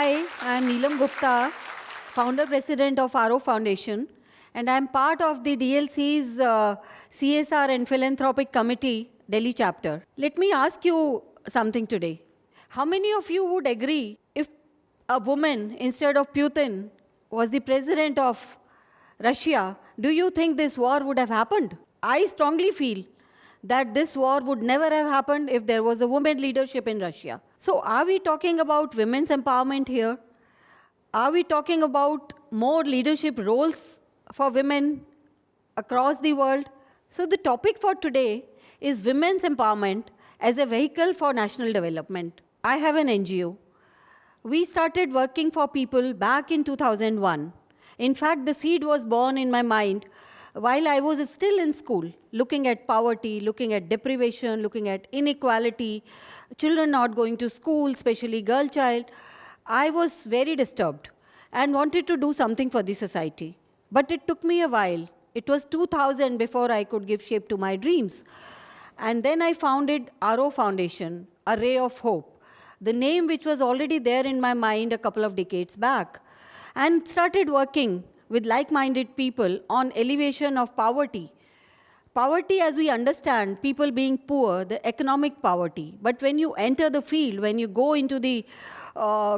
Hi, I'm Neelam Gupta, founder president of RO Foundation, and I'm part of the DLC's CSR and Philanthropic Committee, Delhi chapter. Let me ask you something today. How many of you would agree if a woman instead of Putin was the president of Russia, do you think this war would have happened? I strongly feel that this war would never have happened if there was a woman leadership in Russia. So are we talking about women's empowerment here? Are we talking about more leadership roles for women across the world? So the topic for today is women's empowerment as a vehicle for national development. I have an NGO. We started working for people back in 2001. In fact, the seed was born in my mind while I was still in school, looking at poverty, looking at deprivation, looking at inequality, children not going to school, especially girl child. I was very disturbed and wanted to do something for the society. But it took me a while. It was 2000 before I could give shape to my dreams. And then I founded RO Foundation, a ray of hope, the name which was already there in my mind a couple of decades back, and started working with like-minded people on elevation of poverty. Poverty, as we understand, people being poor, the economic poverty. But when you enter the field, when you go into the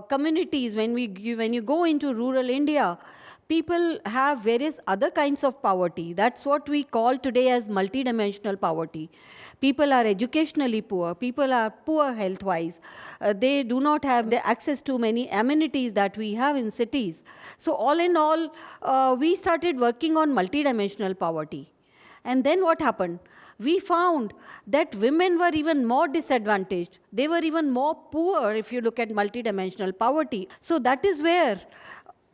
communities, when you go into rural India, people have various other kinds of poverty. That's what we call today as multidimensional poverty. People are educationally poor. People are poor health-wise. They do not have the access to many amenities that we have in cities. So all in all, we started working on multidimensional poverty. And then what happened? We found that women were even more disadvantaged. They were even more poor if you look at multidimensional poverty. So that is where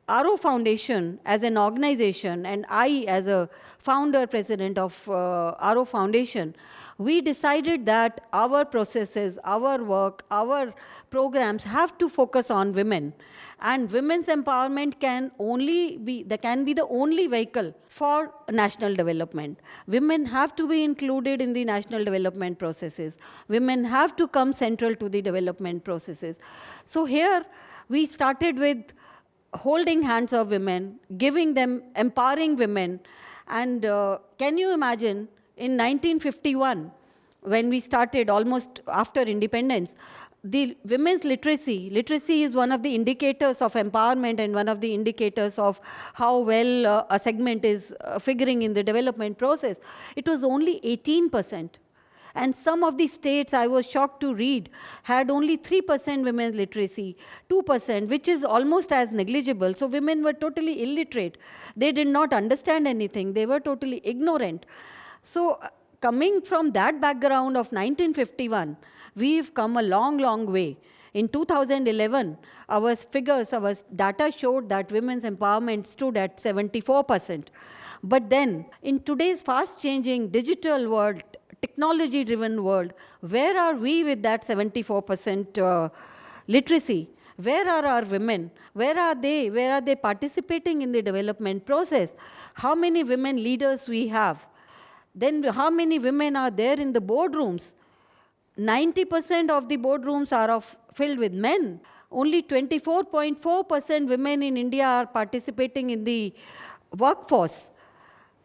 RO Foundation as an organization, and I as a founder president of RO Foundation, we decided that our processes, our work, our programs have to focus on women. And women's empowerment can be the only vehicle for national development. Women have to be included in the national development processes. Women have to come central to the development processes. So here we started with holding hands of women, giving them, empowering women. And can you imagine, in 1951, when we started almost after independence, the women's literacy is one of the indicators of empowerment and one of the indicators of how well a segment is figuring in the development process. It was only 18%. And some of the states, I was shocked to read, had only 3% women's literacy, 2%, which is almost as negligible. So women were totally illiterate. They did not understand anything. They were totally ignorant. So coming from that background of 1951, we've come a long, long way. In 2011, our figures, our data showed that women's empowerment stood at 74%. But then, in today's fast-changing digital world, technology-driven world, where are we with that 74% literacy? Where are our women? Where are they? Where are they participating in the development process? How many women leaders we have? Then how many women are there in the boardrooms? 90% of the boardrooms are filled with men. Only 24.4% women in India are participating in the workforce.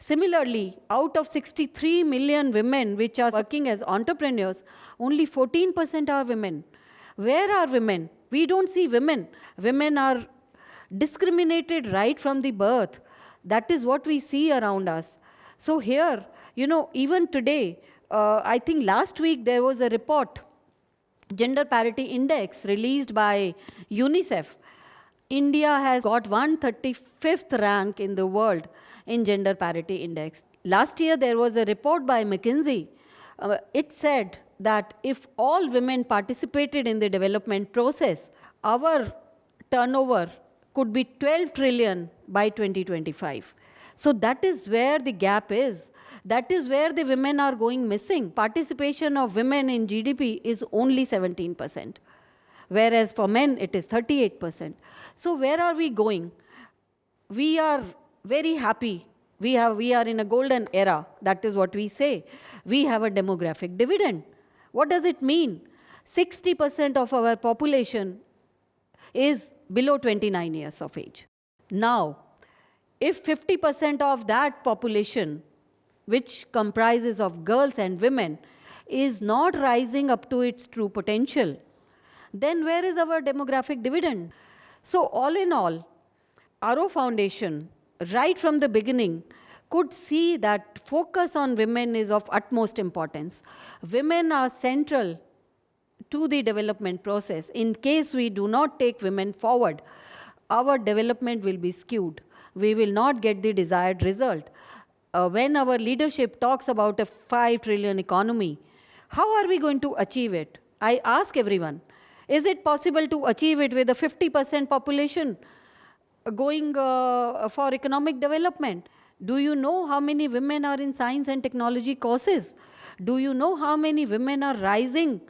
Similarly, out of 63 million women which are working as entrepreneurs, only 14% are women. Where are women? We don't see women. Women are discriminated right from the birth. That is what we see around us. So here, even today, I think last week there was a report, Gender Parity Index, released by UNICEF. India has got 135th rank in the world in Gender Parity Index. Last year, there was a report by McKinsey. It said that if all women participated in the development process, our turnover could be 12 trillion by 2025. So that is where the gap is. That is where the women are going missing. Participation of women in GDP is only 17%, whereas for men, it is 38%. So where are we going? We are very happy. We are in a golden era. That is what we say. We have a demographic dividend. What does it mean? 60% of our population is below 29 years of age. Now, if 50% of that population, which comprises of girls and women, is not rising up to its true potential, then where is our demographic dividend? So all in all, RO Foundation, right from the beginning, could see that focus on women is of utmost importance. Women are central to the development process. In case we do not take women forward, our development will be skewed. We will not get the desired result. When our leadership talks about a 5 trillion economy, how are we going to achieve it? I ask everyone, is it possible to achieve it with a 50% population going for economic development? Do you know how many women are in science and technology courses? Do you know how many women are rising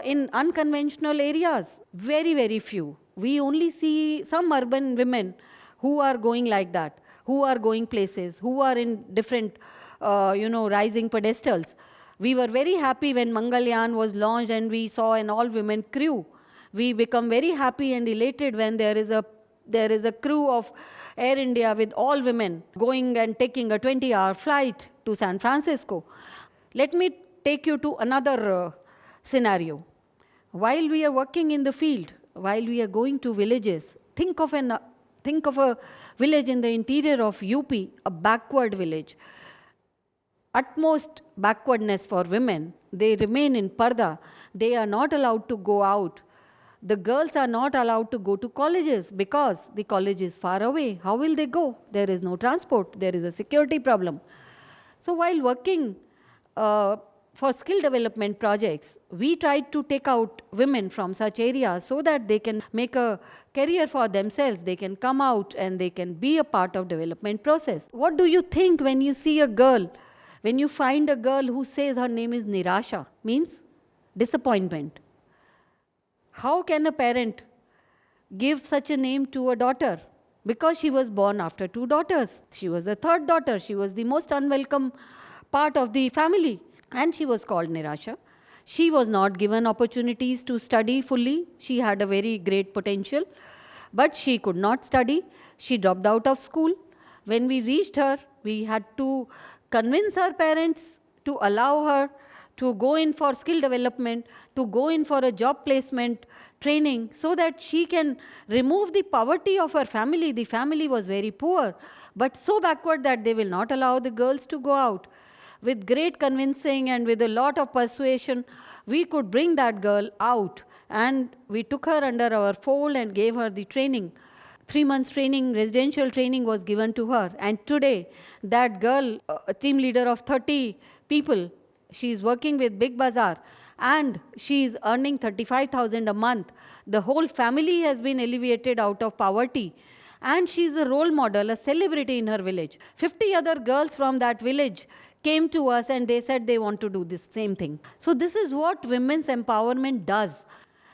in unconventional areas? Very, very few. We only see some urban women who are going like that, who are going places, who are in different, rising pedestals. We were very happy when Mangalyaan was launched and we saw an all-women crew. We become very happy and elated when there is a crew of Air India with all women going and taking a 20-hour flight to San Francisco. Let me take you to another scenario. While we are working in the field, while we are going to villages, think of a village in the interior of UP, a backward village. Utmost backwardness for women. They remain in parda. They are not allowed to go out. The girls are not allowed to go to colleges because the college is far away. How will they go? There is no transport. There is a security problem. So while working for skill development projects, we tried to take out women from such areas so that they can make a career for themselves. They can come out and they can be a part of development process. What do you think when you see a girl, when you find a girl who says her name is Nirasha, means disappointment? How can a parent give such a name to a daughter? Because she was born after 2 daughters. She was the 3rd daughter. She was the most unwelcome part of the family. And she was called Nirasha. She was not given opportunities to study fully. She had a very great potential. But she could not study. She dropped out of school. When we reached her, we had to convince her parents to allow her to go in for skill development, to go in for a job placement training so that she can remove the poverty of her family. The family was very poor, but so backward that they will not allow the girls to go out. With great convincing and with a lot of persuasion, we could bring that girl out, and we took her under our fold and gave her the training. 3 months training, residential training was given to her, and today that girl, a team leader of 30 people, she is working with Big Bazaar and she is earning 35,000 a month. The whole family has been alleviated out of poverty. And she is a role model, a celebrity in her village. 50 other girls from that village came to us and they said they want to do this same thing. So this is what women's empowerment does.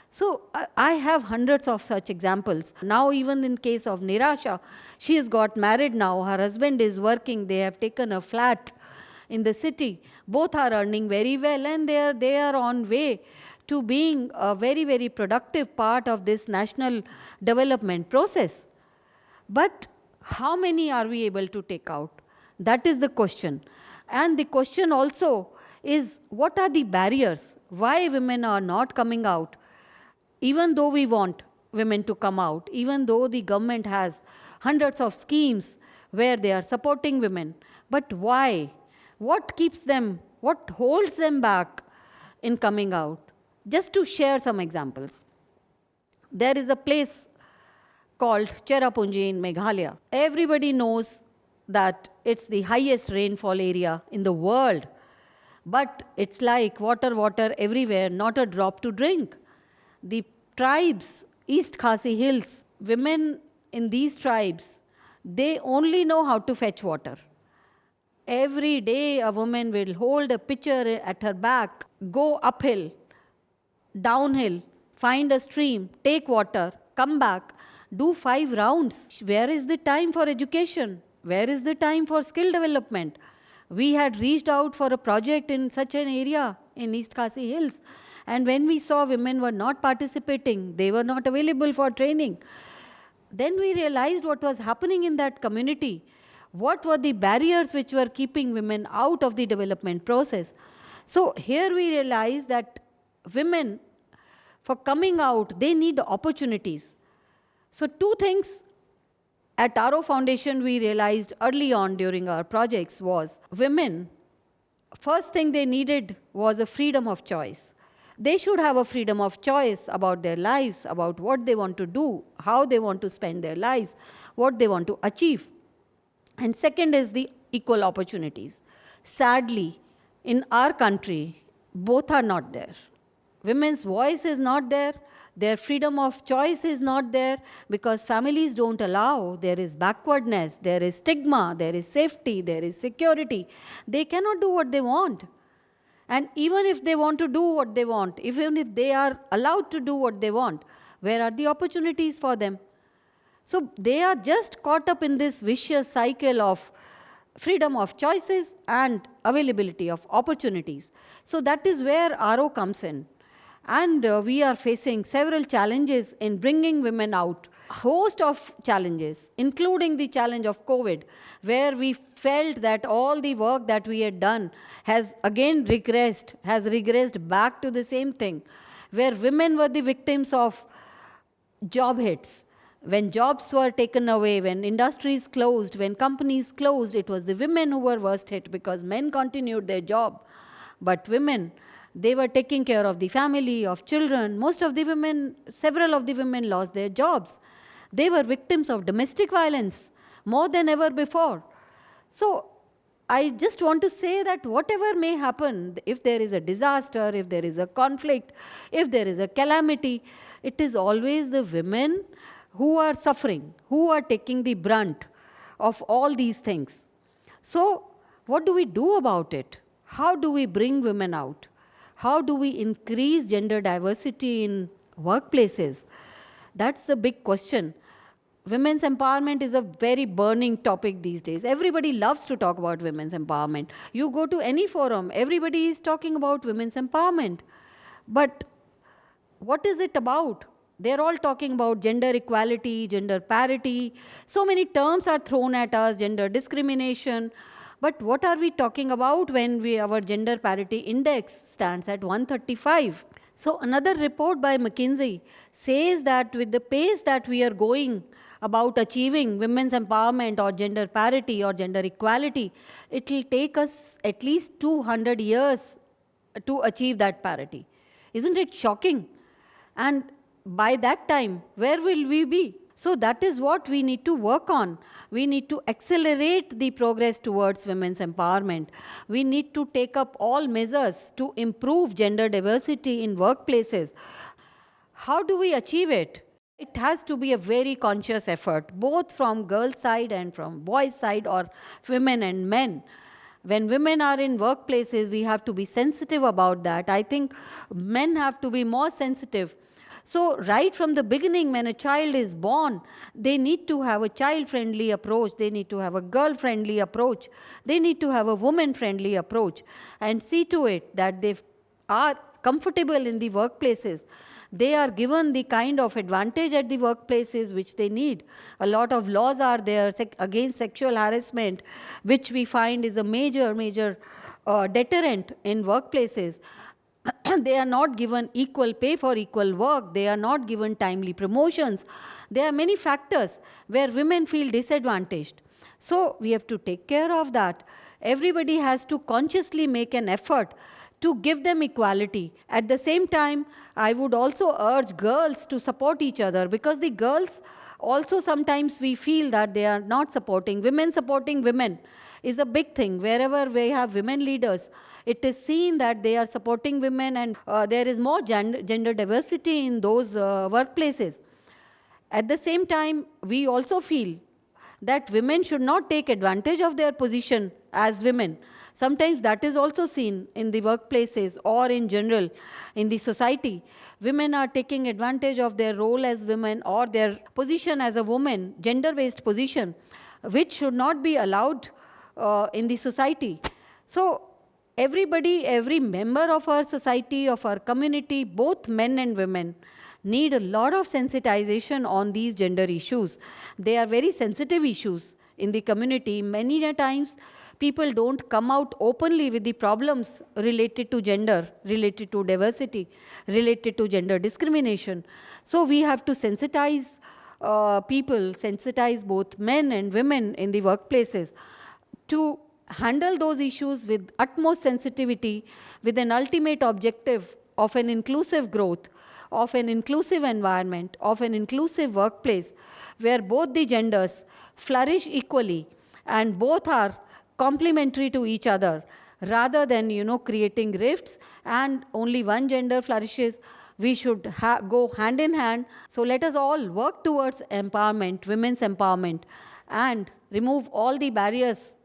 So I have hundreds of such examples. Now even in case of Nirasha, she has got married now. Her husband is working. They have taken a flat in the city. Both are earning very well and they are on way to being a very, very productive part of this national development process. But how many are we able to take out? That is the question. And the question also is, what are the barriers? Why women are not coming out? Even though we want women to come out, even though the government has hundreds of schemes where they are supporting women, but why? What keeps them, what holds them back in coming out? Just to share some examples. There is a place called Cherrapunji in Meghalaya. Everybody knows that it's the highest rainfall area in the world. But it's like water everywhere, not a drop to drink. The tribes, East Khasi Hills, women in these tribes, they only know how to fetch water. Every day a woman will hold a pitcher at her back, go uphill, downhill, find a stream, take water, come back, do 5 rounds. Where is the time for education? Where is the time for skill development? We had reached out for a project in such an area in East Khasi Hills. And when we saw women were not participating, they were not available for training, then we realized what was happening in that community. What were the barriers which were keeping women out of the development process? So here we realized that women, for coming out, they need opportunities. So two things at Taro Foundation we realized early on during our projects was women, first thing they needed was a freedom of choice. They should have a freedom of choice about their lives, about what they want to do, how they want to spend their lives, what they want to achieve. And second is the equal opportunities. Sadly, in our country, both are not there. Women's voice is not there. Their freedom of choice is not there because families don't allow. There is backwardness, there is stigma, there is safety, there is security. They cannot do what they want. And even if they want to do what they want, even if they are allowed to do what they want, where are the opportunities for them? So they are just caught up in this vicious cycle of freedom of choices and availability of opportunities. So that is where RO comes in. And we are facing several challenges in bringing women out. A host of challenges, including the challenge of COVID, where we felt that all the work that we had done has again regressed back to the same thing, where women were the victims of job hits. When jobs were taken away, when industries closed, when companies closed, it was the women who were worst hit because men continued their job. But women, they were taking care of the family, of children. Several of the women lost their jobs. They were victims of domestic violence more than ever before. So I just want to say that whatever may happen, if there is a disaster, if there is a conflict, if there is a calamity, it is always the women who are suffering, who are taking the brunt of all these things. So what do we do about it? How do we bring women out? How do we increase gender diversity in workplaces? That's the big question. Women's empowerment is a very burning topic these days. Everybody loves to talk about women's empowerment. You go to any forum, everybody is talking about women's empowerment. But what is it about? They're all talking about gender equality, gender parity. So many terms are thrown at us, gender discrimination. But what are we talking about when our gender parity index stands at 135? So another report by McKinsey says that with the pace that we are going about achieving women's empowerment or gender parity or gender equality, it will take us at least 200 years to achieve that parity. Isn't it shocking? And by that time, where will we be? So that is what we need to work on. We need to accelerate the progress towards women's empowerment. We need to take up all measures to improve gender diversity in workplaces. How do we achieve it? It has to be a very conscious effort, both from girls' side and from boys' side, or women and men. When women are in workplaces, we have to be sensitive about that. I think men have to be more sensitive. So right from the beginning, when a child is born, they need to have a child-friendly approach. They need to have a girl-friendly approach. They need to have a woman-friendly approach and see to it that they are comfortable in the workplaces. They are given the kind of advantage at the workplaces which they need. A lot of laws are there against sexual harassment, which we find is a major deterrent in workplaces. They are not given equal pay for equal work. They are not given timely promotions. There are many factors where women feel disadvantaged. So we have to take care of that. Everybody has to consciously make an effort to give them equality. At the same time, I would also urge girls to support each other, because the girls also sometimes we feel that they are not supporting women is a big thing. Wherever we have women leaders, it is seen that they are supporting women, and there is more gender diversity in those workplaces. At the same time, we also feel that women should not take advantage of their position as women. Sometimes that is also seen in the workplaces or in general in the society. Women are taking advantage of their role as women or their position as a woman, gender-based position, which should not be allowed in the society. So every member of our society, of our community, both men and women, need a lot of sensitization on these gender issues. They are very sensitive issues in the community. Many a times, people don't come out openly with the problems related to gender, related to diversity, related to gender discrimination. So we have to sensitize people, sensitize both men and women in the workplaces to handle those issues with utmost sensitivity, with an ultimate objective of an inclusive growth, of an inclusive environment, of an inclusive workplace, where both the genders flourish equally and both are complementary to each other, rather than creating rifts and only one gender flourishes. We should go hand in hand. So let us all work towards empowerment, women's empowerment, and remove all the barriers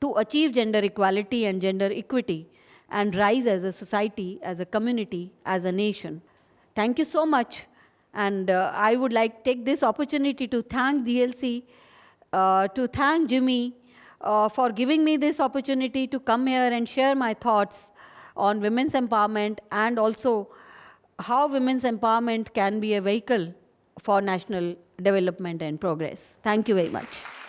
to achieve gender equality and gender equity, and rise as a society, as a community, as a nation. Thank you so much. And I would like to take this opportunity to thank DLC, to thank Jimmy for giving me this opportunity to come here and share my thoughts on women's empowerment, and also how women's empowerment can be a vehicle for national development and progress. Thank you very much.